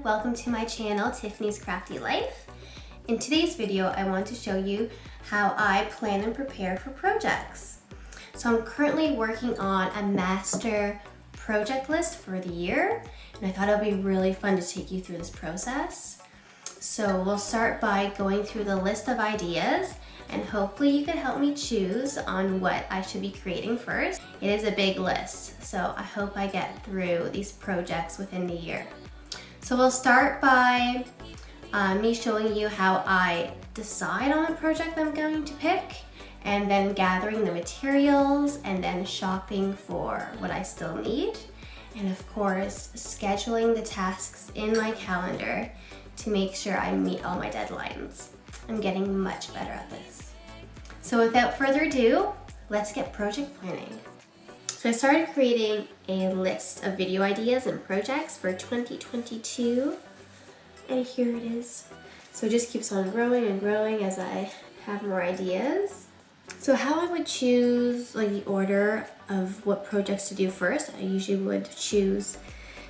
welcome to my channel, Tiffany's Crafty Life. In today's video, I want to show you how I plan and prepare for projects. So I'm currently working on a master project list for the year, and I thought it would be really fun to take you through this process. So we'll start by going through the list of ideas, and hopefully you can help me choose on what I should be creating first. It is a big list, so I hope I get through these projects within the year. So we'll start by me showing you how I decide on a project I'm going to pick, and then gathering the materials, and then shopping for what I still need, and of course scheduling the tasks in my calendar to make sure I meet all my deadlines. I'm getting much better at this. So without further ado, let's get project planning. So I started creating a list of video ideas and projects for 2022, and here it is. So it just keeps on growing and growing as I have more ideas. So how I would choose the order of what projects to do first, I usually would choose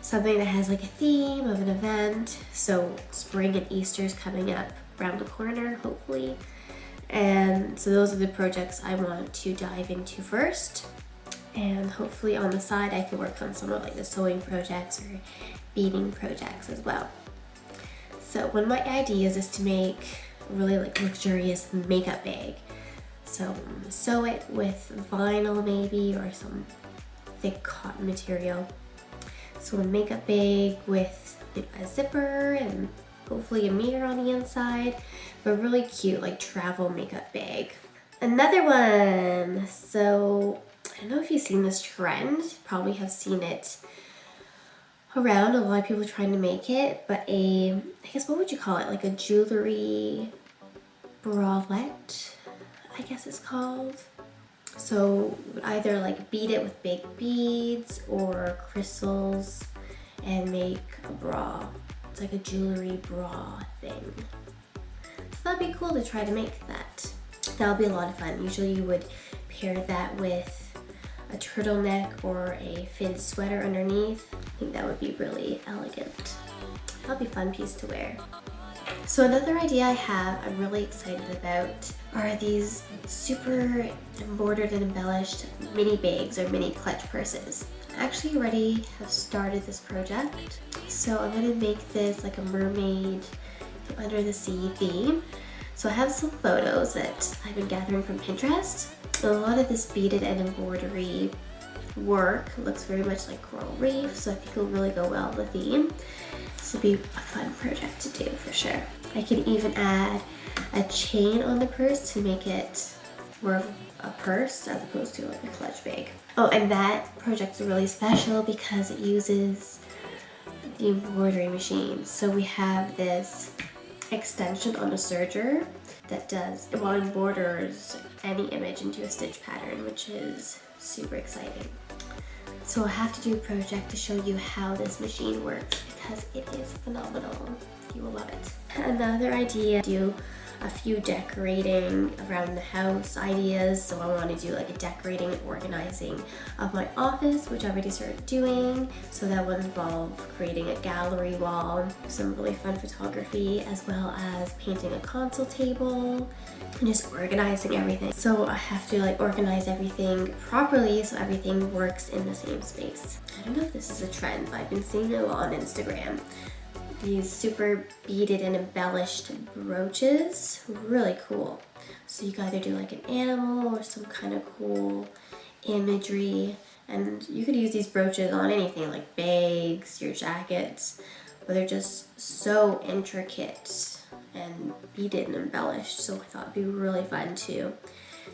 something that has a theme of an event. So spring and Easter is coming up around the corner, hopefully. And so those are the projects I want to dive into first. And hopefully on the side I can work on some of the sewing projects or beading projects as well. So one of my ideas is to make a really luxurious makeup bag. So sew it with vinyl maybe, or some thick cotton material. So a makeup bag with a zipper and hopefully a mirror on the inside, but really cute travel makeup bag. Another one, so I don't know if you've seen this trend, probably have seen it around, a lot of people trying to make it, but I guess what would you call it, a jewelry bralette, I guess it's called. So either bead it with big beads or crystals and make a bra. It's like a jewelry bra thing. So that'd be cool to try to make that. That would be a lot of fun. Usually you would pair that with a turtleneck or a fitted sweater underneath. I think that would be really elegant. That'll be a fun piece to wear. So another idea I have, I'm really excited about, are these super embroidered and embellished mini bags or mini clutch purses. I actually already have started this project. So I'm gonna make this a mermaid under the sea theme. So I have some photos that I've been gathering from Pinterest. A lot of this beaded and embroidery work looks very much like coral reef, so I think it'll really go well with the theme. This will be a fun project to do for sure. I can even add a chain on the purse to make it more of a purse as opposed to a clutch bag. Oh, and that project's really special because it uses the embroidery machine. So we have this extension on the serger that embroiders any image into a stitch pattern, which is super exciting. So I'll have to do a project to show you how this machine works because it is phenomenal. You will love it. Another idea, do a few decorating around the house ideas. So I want to do a decorating and organizing of my office, which I already started doing. So that would involve creating a gallery wall, some really fun photography, as well as painting a console table and just organizing everything. So I have to organize everything properly so everything works in the same space. I don't know if this is a trend, but I've been seeing it a lot on Instagram. These super beaded and embellished brooches, really cool. So you can either do an animal or some kind of cool imagery, and you could use these brooches on anything like bags, your jackets, but they're just so intricate and beaded and embellished. So I thought it'd be really fun to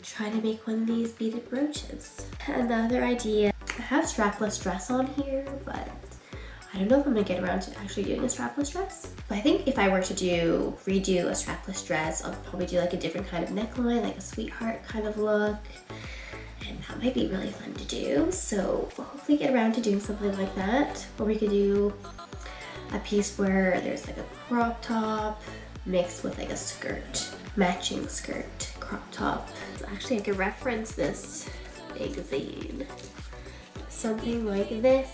try to make one of these beaded brooches. Another idea, I have strapless dress on here, but I don't know if I'm gonna get around to actually doing a strapless dress. But I think if I were to redo a strapless dress, I'll probably do a different kind of neckline, a sweetheart kind of look. And that might be really fun to do. So we'll hopefully get around to doing something like that. Or we could do a piece where there's a crop top mixed with a skirt, matching skirt, crop top. So actually I could reference this magazine. Something like this.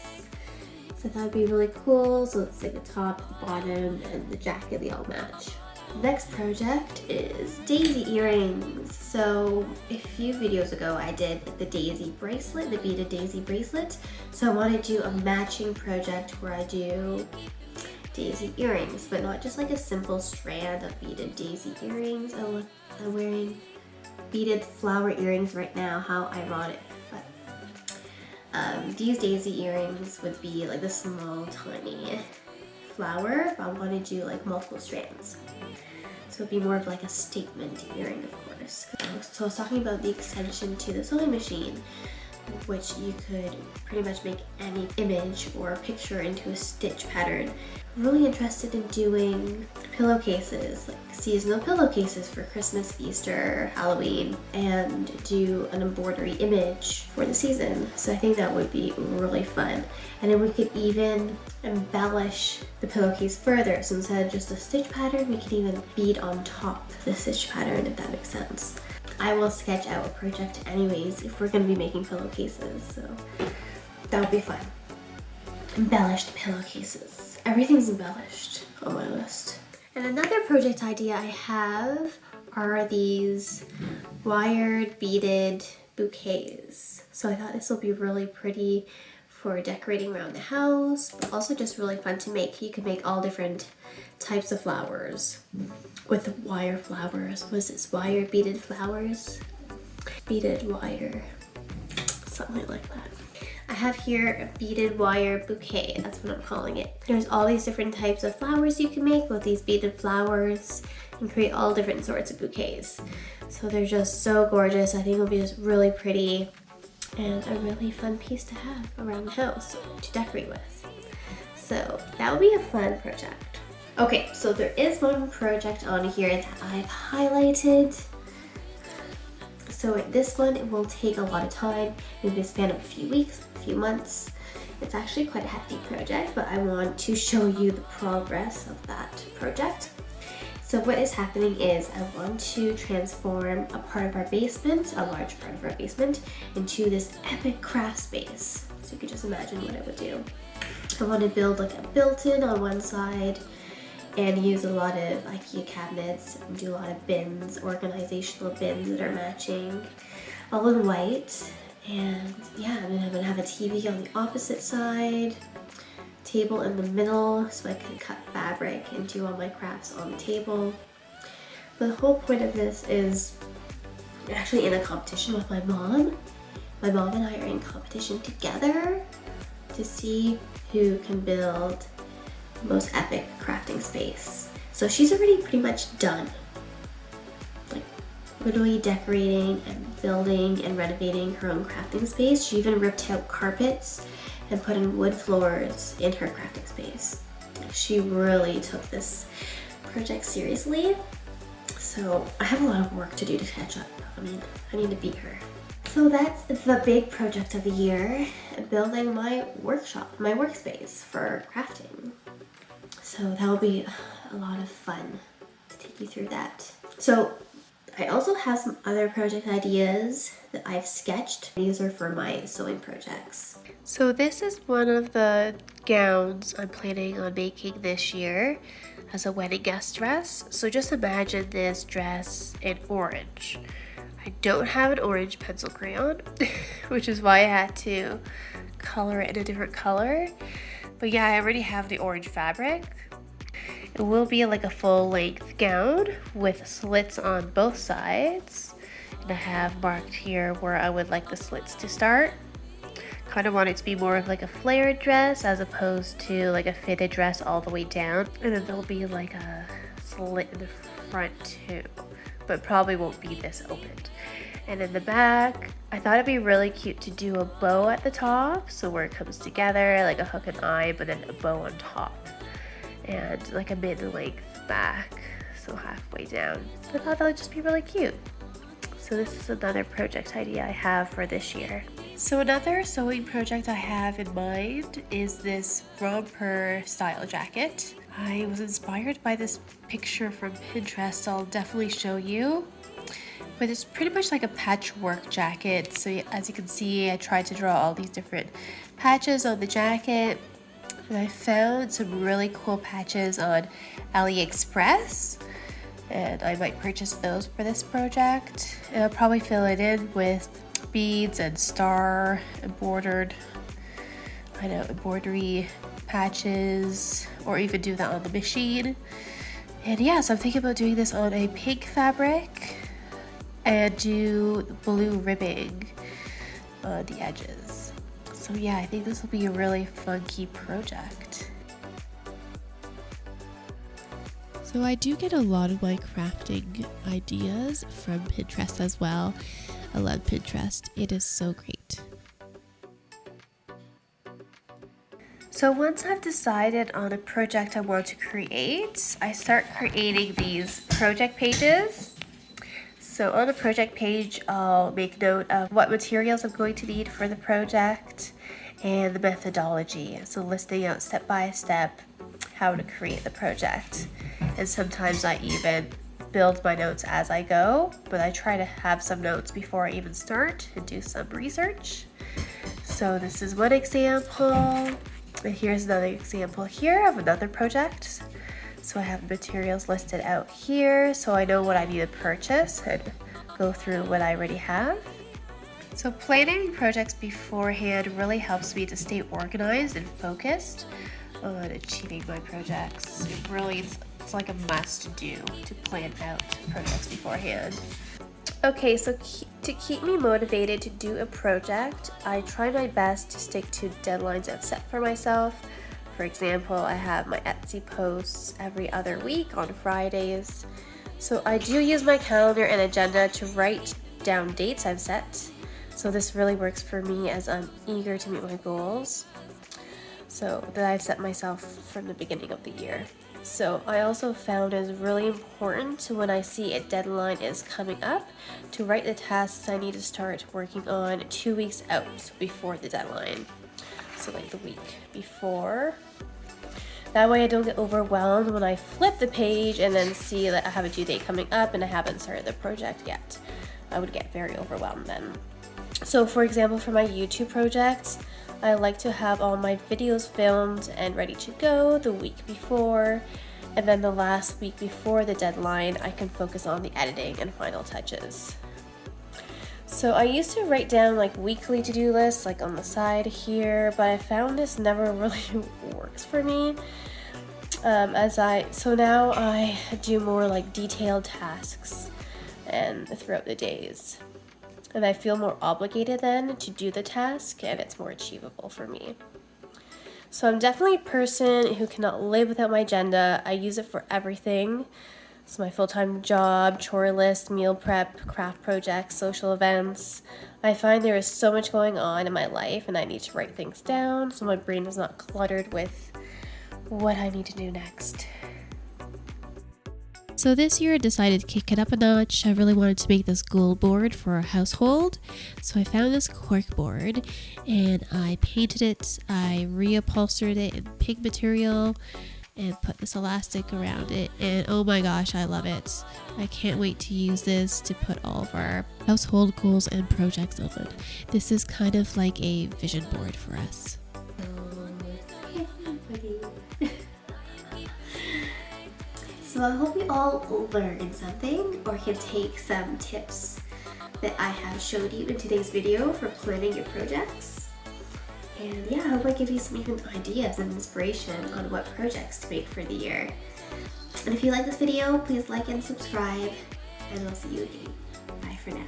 So that would be really cool. So it's like the top, the bottom, and the jacket, they all match. Next project is daisy earrings. So a few videos ago I did the daisy bracelet, the beaded daisy bracelet. So I want to do a matching project where I do daisy earrings, but not just like a simple strand of beaded daisy earrings. Oh, I'm wearing beaded flower earrings right now, how ironic. But these daisy earrings would be like the small tiny flower, but I want to do like multiple strands. So it'd be more of like a statement earring, of course. So I was talking about the extension to the sewing machine, which you could pretty much make any image or picture into a stitch pattern. Really interested in doing pillowcases, like seasonal pillowcases for Christmas, Easter, Halloween, and do an embroidery image for the season. So I think that would be really fun. And then we could even embellish the pillowcase further. So instead of just a stitch pattern, we could even bead on top the stitch pattern, if that makes sense. I will sketch out a project anyways if we're going to be making pillowcases, so that would be fun. Embellished pillowcases. Everything's embellished on my list. And another project idea I have are these wired beaded bouquets. So I thought this will be really pretty for decorating around the house, but also just really fun to make. You can make all different types of flowers with wire flowers. What is this? Wire beaded flowers? Beaded wire. Something like that. I have here a beaded wire bouquet. That's what I'm calling it. There's all these different types of flowers you can make with these beaded flowers and create all different sorts of bouquets. So they're just so gorgeous. I think it'll be just really pretty and a really fun piece to have around the house to decorate with. So that would be a fun project. Okay, so there is one project on here that I've highlighted. So this one, it will take a lot of time, maybe a span of a few weeks, a few months. It's actually quite a hefty project, but I want to show you the progress of that project. So what is happening is I want to transform a part of our basement, a large part of our basement, into this epic craft space. So you can just imagine what it would do. I want to build like a built-in on one side and use a lot of IKEA cabinets and do a lot of bins, organizational bins that are matching, all in white. And yeah, and then I'm gonna have a TV on the opposite side, table in the middle so I can cut fabric and do all my crafts on the table. But the whole point of this is actually in a competition with my mom. My mom and I are in competition together to see who can build most epic crafting space. So she's already pretty much done, like literally decorating and building and renovating her own crafting space. She even ripped out carpets and put in wood floors in her crafting space. She really took this project seriously. So I have a lot of work to do to catch up. I mean, I need to beat her. So that's the big project of the year, building my workshop, my workspace for crafting. So that will be a lot of fun to take you through that. So I also have some other project ideas that I've sketched. These are for my sewing projects. So this is one of the gowns I'm planning on making this year as a wedding guest dress. So just imagine this dress in orange. I don't have an orange pencil crayon, which is why I had to color it in a different color. But yeah, I already have the orange fabric. It will be like a full-length gown with slits on both sides. And I have marked here where I would like the slits to start. Kind of want it to be more of like a flared dress as opposed to like a fitted dress all the way down. And then there'll be like a slit in the front too, but probably won't be this opened. And in the back, I thought it'd be really cute to do a bow at the top, so where it comes together, like a hook and eye, but then a bow on top. And like a mid-length back, so halfway down. So I thought that would just be really cute. So this is another project idea I have for this year. So another sewing project I have in mind is this romper style jacket. I was inspired by this picture from Pinterest, so I'll definitely show you. But it's pretty much like a patchwork jacket. So as you can see, I tried to draw all these different patches on the jacket. And I found some really cool patches on AliExpress, and I might purchase those for this project. And I'll probably fill it in with beads and star embroidery patches, or even do that on the machine. And yeah, so I'm thinking about doing this on a pink fabric and do blue ribbing on the edges. So yeah, I think this will be a really funky project. So I do get a lot of my crafting ideas from Pinterest as well. I love Pinterest. It is so great. So once I've decided on a project I want to create, I start creating these project pages. So on the project page, I'll make note of what materials I'm going to need for the project and the methodology. So listing out step by step how to create the project. And sometimes I even build my notes as I go, but I try to have some notes before I even start and do some research. So this is one example, and here's another example here of another project. So I have materials listed out here, so I know what I need to purchase and go through what I already have. So planning projects beforehand really helps me to stay organized and focused on achieving my projects. It's like a must do to plan out projects beforehand. Okay, so to keep me motivated to do a project, I try my best to stick to deadlines I've set for myself. For example, I have my Etsy posts every other week on Fridays. So I do use my calendar and agenda to write down dates I've set. So this really works for me as I'm eager to meet my goals, so that I've set myself from the beginning of the year. So I also found it's really important when I see a deadline is coming up to write the tasks I need to start working on 2 weeks out before the deadline. So like the week before. That way I don't get overwhelmed when I flip the page and then see that I have a due date coming up and I haven't started the project yet. I would get very overwhelmed then. So for example, for my YouTube projects, I like to have all my videos filmed and ready to go the week before, and then the last week before the deadline, I can focus on the editing and final touches. So I used to write down like weekly to-do lists like on the side here, but I found this never really works for me. So now I do more like detailed tasks and throughout the days. And I feel more obligated then to do the task, and it's more achievable for me. So I'm definitely a person who cannot live without my agenda. I use it for everything. So my full-time job, chore list, meal prep, craft projects, social events. I find there is so much going on in my life and I need to write things down so my brain is not cluttered with what I need to do next. So this year I decided to kick it up a notch. I really wanted to make this goal board for our household. So I found this cork board and I painted it. I reupholstered it in pink material and put this elastic around it. And oh my gosh, I love it. I can't wait to use this to put all of our household goals and projects on. This is kind of like a vision board for us. So I hope you all learned something or can take some tips that I have showed you in today's video for planning your projects. And yeah, I hope I give you some even ideas and inspiration on what projects to make for the year. And if you like this video, please like and subscribe, and I'll see you again. Bye for now.